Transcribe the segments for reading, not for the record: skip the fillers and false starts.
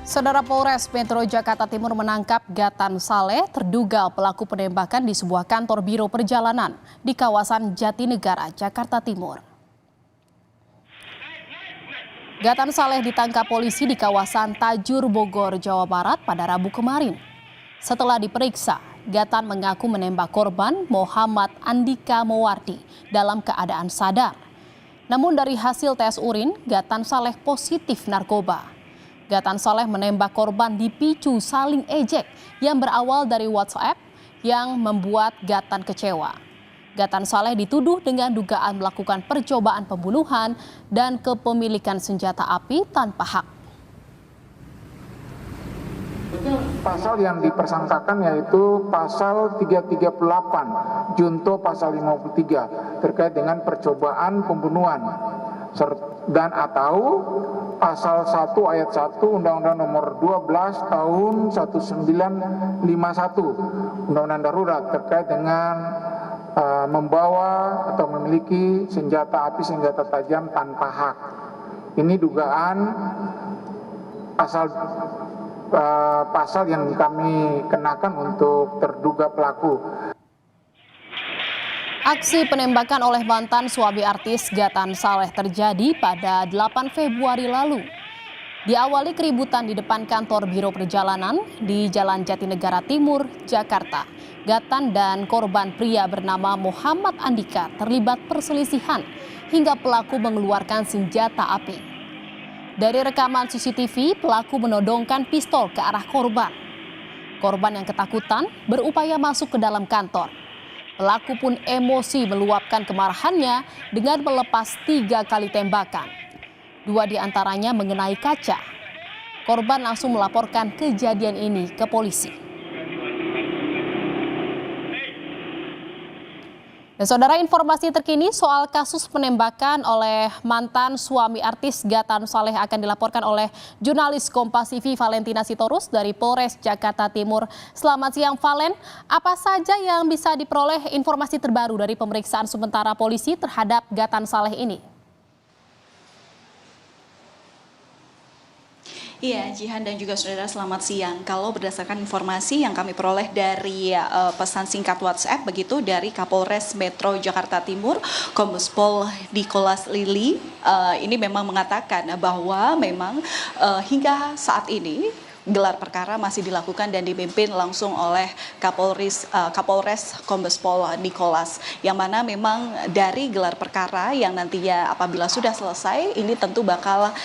Saudara Polres Metro Jakarta Timur menangkap Gatan Saleh, terduga pelaku penembakan di sebuah kantor biro perjalanan di kawasan Jatinegara, Jakarta Timur. Gatan Saleh ditangkap polisi di kawasan Tajur, Bogor, Jawa Barat pada Rabu kemarin. Setelah diperiksa, Gatan mengaku menembak korban Muhammad Andika Mowardi dalam keadaan sadar. Namun dari hasil tes urin, Gatan Saleh positif narkoba. Gatan Saleh menembak korban dipicu saling ejek yang berawal dari WhatsApp yang membuat Gatan kecewa. Gatan Saleh dituduh dengan dugaan melakukan percobaan pembunuhan dan kepemilikan senjata api tanpa hak. Pasal yang dipersangkakan yaitu pasal 338 junto pasal 53 terkait dengan percobaan pembunuhan dan atau pasal 1 ayat 1 Undang-Undang Nomor 12 Tahun 1951 Undang-Undang Darurat terkait dengan membawa atau memiliki senjata api, senjata tajam tanpa hak. Ini dugaan pasal yang kami kenakan untuk terduga pelaku. Aksi penembakan oleh mantan suami artis Gatan Saleh terjadi pada 8 Februari lalu. Diawali keributan di depan kantor biro perjalanan di Jalan Jatinegara Timur, Jakarta. Gatan dan korban pria bernama Muhammad Andika terlibat perselisihan hingga pelaku mengeluarkan senjata api. Dari rekaman CCTV, pelaku menodongkan pistol ke arah korban. Korban yang ketakutan berupaya masuk ke dalam kantor. Pelaku pun emosi meluapkan kemarahannya dengan melepas 3 kali tembakan. 2 diantaranya mengenai kaca. Korban langsung melaporkan kejadian ini ke polisi. Dan saudara, informasi terkini soal kasus penembakan oleh mantan suami artis Gatan Saleh akan dilaporkan oleh jurnalis Kompas TV Valentina Sitorus dari Polres Jakarta Timur. Selamat siang Valen, apa saja yang bisa diperoleh informasi terbaru dari pemeriksaan sementara polisi terhadap Gatan Saleh ini? Iya, Jihan dan juga saudara, selamat siang. Kalau berdasarkan informasi yang kami peroleh dari pesan singkat WhatsApp begitu dari Kapolres Metro Jakarta Timur, Kombes Pol Nicholas Lili, ini memang mengatakan bahwa memang hingga saat ini gelar perkara masih dilakukan dan dipimpin langsung oleh Kapolres Kombes Pol Nicholas, yang mana memang dari gelar perkara yang nantinya apabila sudah selesai ini tentu bakal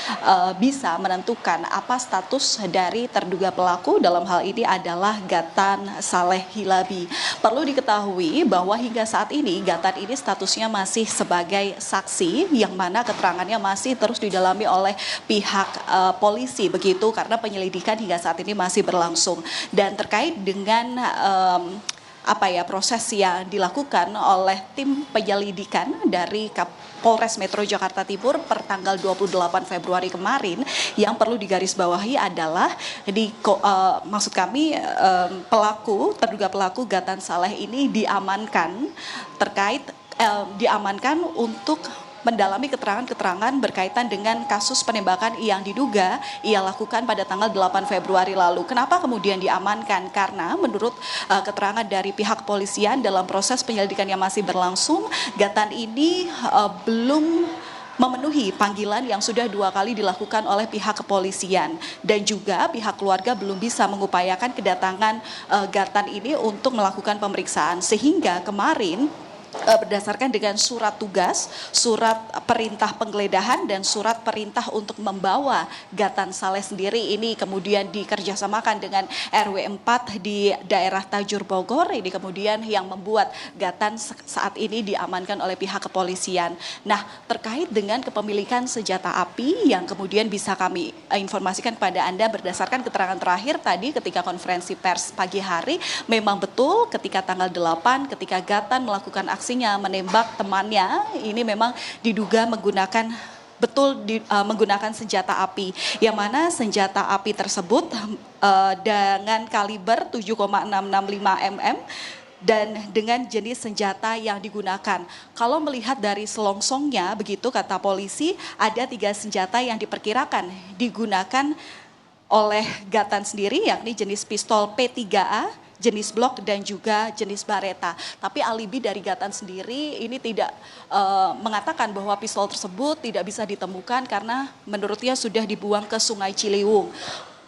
bisa menentukan apa status dari terduga pelaku, dalam hal ini adalah Gatan Saleh Hilabi. Perlu diketahui bahwa hingga saat ini Gatan ini statusnya masih sebagai saksi, yang mana keterangannya masih terus didalami oleh pihak polisi begitu, karena penyelidikan hingga saat ini masih berlangsung. Dan terkait dengan proses yang dilakukan oleh tim penyelidikan dari Polres Metro Jakarta Timur per tanggal 28 Februari kemarin, yang perlu digarisbawahi adalah terduga pelaku Gatan Saleh ini diamankan untuk mendalami keterangan-keterangan berkaitan dengan kasus penembakan yang diduga ia lakukan pada tanggal 8 Februari lalu. Kenapa kemudian diamankan? Karena menurut keterangan dari pihak kepolisian dalam proses penyelidikan yang masih berlangsung, Gatan ini belum memenuhi panggilan yang sudah 2 kali dilakukan oleh pihak kepolisian, dan juga pihak keluarga belum bisa mengupayakan kedatangan Gatan ini untuk melakukan pemeriksaan, sehingga kemarin berdasarkan dengan surat tugas, surat perintah penggeledahan, dan surat perintah untuk membawa Gatan Saleh sendiri ini kemudian dikerjasamakan dengan RW 4 di daerah Tajur, Bogor. Ini kemudian yang membuat Gatan saat ini diamankan oleh pihak kepolisian. Nah, terkait dengan kepemilikan senjata api yang kemudian bisa kami informasikan kepada Anda berdasarkan keterangan terakhir tadi ketika konferensi pers pagi hari, memang betul ketika tanggal 8 ketika Gatan melakukan aksinya menembak temannya, ini memang diduga menggunakan senjata api, yang mana senjata api tersebut dengan kaliber 7,665 mm dan dengan jenis senjata yang digunakan. Kalau melihat dari selongsongnya begitu, kata polisi, ada 3 senjata yang diperkirakan digunakan oleh Gatan sendiri, yakni jenis pistol P3A, jenis Glock dan juga jenis Beretta. Tapi alibi dari Gatan sendiri ini tidak mengatakan bahwa pistol tersebut tidak bisa ditemukan karena menurutnya sudah dibuang ke Sungai Ciliwung.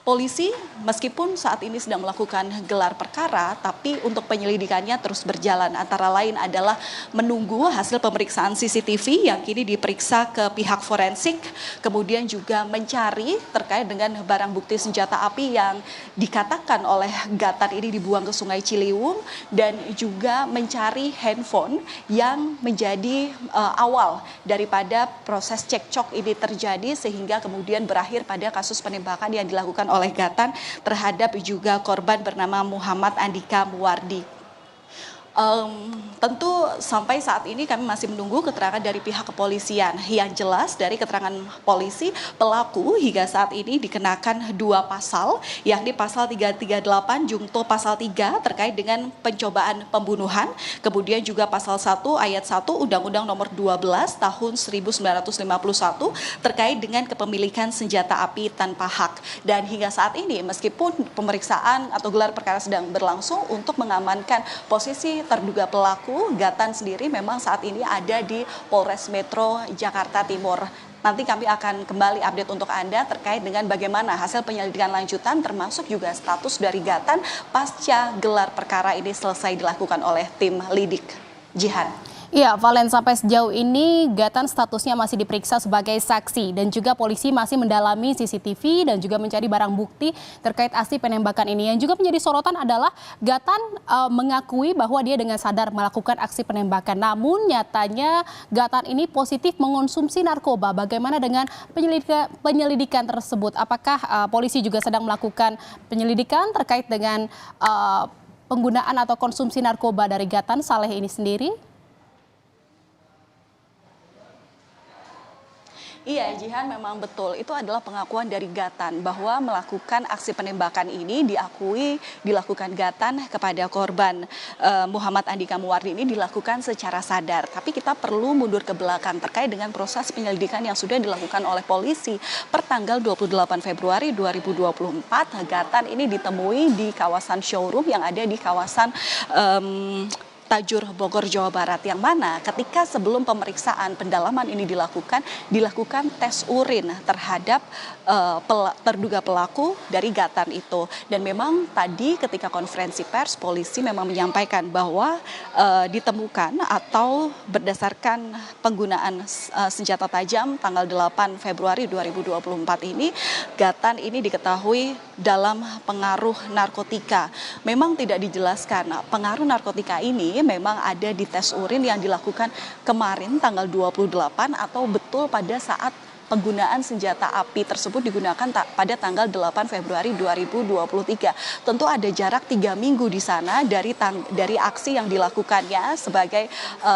Polisi meskipun saat ini sedang melakukan gelar perkara, tapi untuk penyelidikannya terus berjalan. Antara lain adalah menunggu hasil pemeriksaan CCTV yang kini diperiksa ke pihak forensik, kemudian juga mencari terkait dengan barang bukti senjata api yang dikatakan oleh Gatan ini dibuang ke Sungai Ciliwung, dan juga mencari handphone yang menjadi awal daripada proses cekcok ini terjadi sehingga kemudian berakhir pada kasus penembakan yang dilakukan oleh Gatan terhadap juga korban bernama Muhammad Andika Muwardi. Tentu sampai saat ini kami masih menunggu keterangan dari pihak kepolisian. Yang jelas dari keterangan polisi, pelaku hingga saat ini dikenakan 2 pasal, yakni pasal 338 junto pasal 3 terkait dengan pencobaan pembunuhan, kemudian juga pasal 1 ayat 1 Undang-Undang nomor 12 tahun 1951 terkait dengan kepemilikan senjata api tanpa hak. Dan hingga saat ini meskipun pemeriksaan atau gelar perkara sedang berlangsung untuk mengamankan posisi terduga pelaku, Gatan sendiri memang saat ini ada di Polres Metro Jakarta Timur. Nanti kami akan kembali update untuk Anda terkait dengan bagaimana hasil penyelidikan lanjutan termasuk juga status dari Gatan pasca gelar perkara ini selesai dilakukan oleh tim lidik. Jihan. Iya, Valen, sampai sejauh ini Gatan statusnya masih diperiksa sebagai saksi dan juga polisi masih mendalami CCTV dan juga mencari barang bukti terkait aksi penembakan ini. Yang juga menjadi sorotan adalah Gatan mengakui bahwa dia dengan sadar melakukan aksi penembakan. Namun nyatanya Gatan ini positif mengonsumsi narkoba. Bagaimana dengan penyelidikan tersebut? Apakah polisi juga sedang melakukan penyelidikan terkait dengan penggunaan atau konsumsi narkoba dari Gatan Saleh ini sendiri? Iya, Jihan, memang betul. Itu adalah pengakuan dari Gatan bahwa melakukan aksi penembakan ini dilakukan Gatan kepada korban Muhammad Andika Muwardi ini dilakukan secara sadar. Tapi kita perlu mundur ke belakang terkait dengan proses penyelidikan yang sudah dilakukan oleh polisi. Pertanggal 28 Februari 2024, Gatan ini ditemui di kawasan showroom yang ada di kawasan Tajur, Bogor, Jawa Barat, yang mana ketika sebelum pemeriksaan pendalaman ini dilakukan tes urin terhadap terduga pelaku dari Gatan itu. Dan memang tadi ketika konferensi pers, polisi memang menyampaikan bahwa ditemukan atau berdasarkan penggunaan senjata tajam tanggal 8 Februari 2024 ini, Gatan ini diketahui dalam pengaruh narkotika. Memang tidak dijelaskan pengaruh narkotika ini memang ada di tes urin yang dilakukan kemarin tanggal 28 atau betul pada saat penggunaan senjata api tersebut digunakan pada tanggal 8 Februari 2023. Tentu ada jarak 3 minggu di sana dari aksi yang dilakukannya sebagai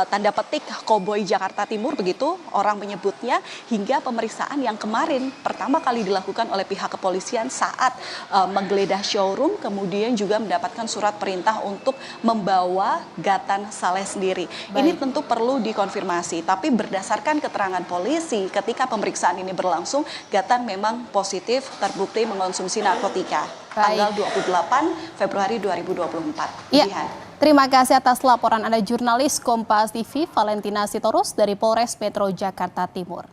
tanda petik koboi Jakarta Timur, begitu orang menyebutnya, hingga pemeriksaan yang kemarin pertama kali dilakukan oleh pihak kepolisian saat menggeledah showroom, kemudian juga mendapatkan surat perintah untuk membawa Gatan Saleh sendiri. Baik. Ini tentu perlu dikonfirmasi, tapi berdasarkan keterangan polisi ketika pemeriksaan ini berlangsung, Gatan memang positif terbukti mengonsumsi narkotika. Tanggal 28 Februari 2024. Ya. Terima kasih atas laporan Anda, jurnalis Kompas TV Valentina Sitorus dari Polres Metro Jakarta Timur.